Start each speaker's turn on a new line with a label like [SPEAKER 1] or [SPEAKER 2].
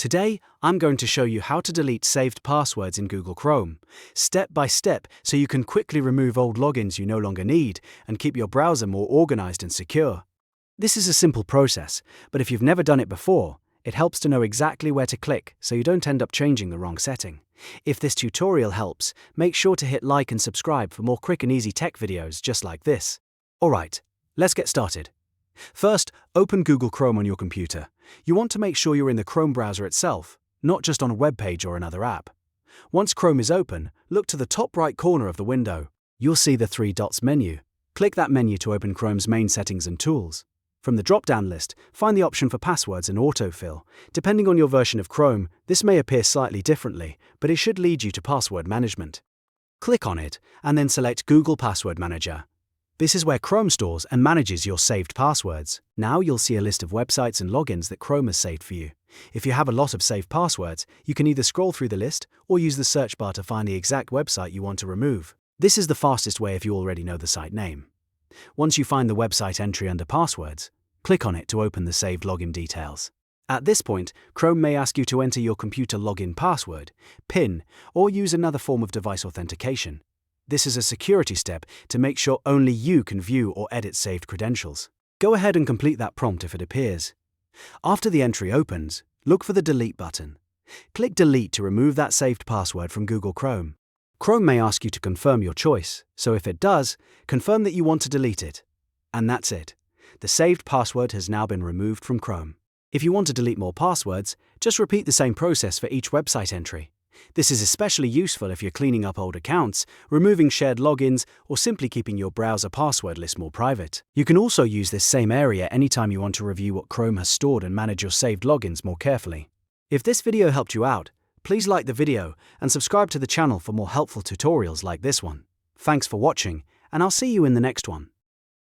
[SPEAKER 1] Today, I'm going to show you how to delete saved passwords in Google Chrome, step by step, so you can quickly remove old logins you no longer need and keep your browser more organized and secure. This is a simple process, but if you've never done it before, it helps to know exactly where to click so you don't end up changing the wrong setting. If this tutorial helps, make sure to hit like and subscribe for more quick and easy tech videos just like this. Alright, let's get started. First, open Google Chrome on your computer. You want to make sure you're in the Chrome browser itself, not just on a web page or another app. Once Chrome is open, look to the top right corner of the window. You'll see the three dots menu. Click that menu to open Chrome's main settings and tools. From the drop-down list, find the option for passwords and autofill. Depending on your version of Chrome, this may appear slightly differently, but it should lead you to password management. Click on it, and then select Google Password Manager. This is where Chrome stores and manages your saved passwords. Now you'll see a list of websites and logins that Chrome has saved for you. If you have a lot of saved passwords, you can either scroll through the list or use the search bar to find the exact website you want to remove. This is the fastest way if you already know the site name. Once you find the website entry under passwords, click on it to open the saved login details. At this point, Chrome may ask you to enter your computer login password, PIN, or use another form of device authentication. This is a security step to make sure only you can view or edit saved credentials. Go ahead and complete that prompt if it appears. After the entry opens, look for the Delete button. Click Delete to remove that saved password from Google Chrome. Chrome may ask you to confirm your choice, so if it does, confirm that you want to delete it. And that's it. The saved password has now been removed from Chrome. If you want to delete more passwords, just repeat the same process for each website entry. This is especially useful if you're cleaning up old accounts, removing shared logins, or simply keeping your browser password list more private. You can also use this same area anytime you want to review what Chrome has stored and manage your saved logins more carefully. If this video helped you out, please like the video and subscribe to the channel for more helpful tutorials like this one. Thanks for watching, and I'll see you in the next one.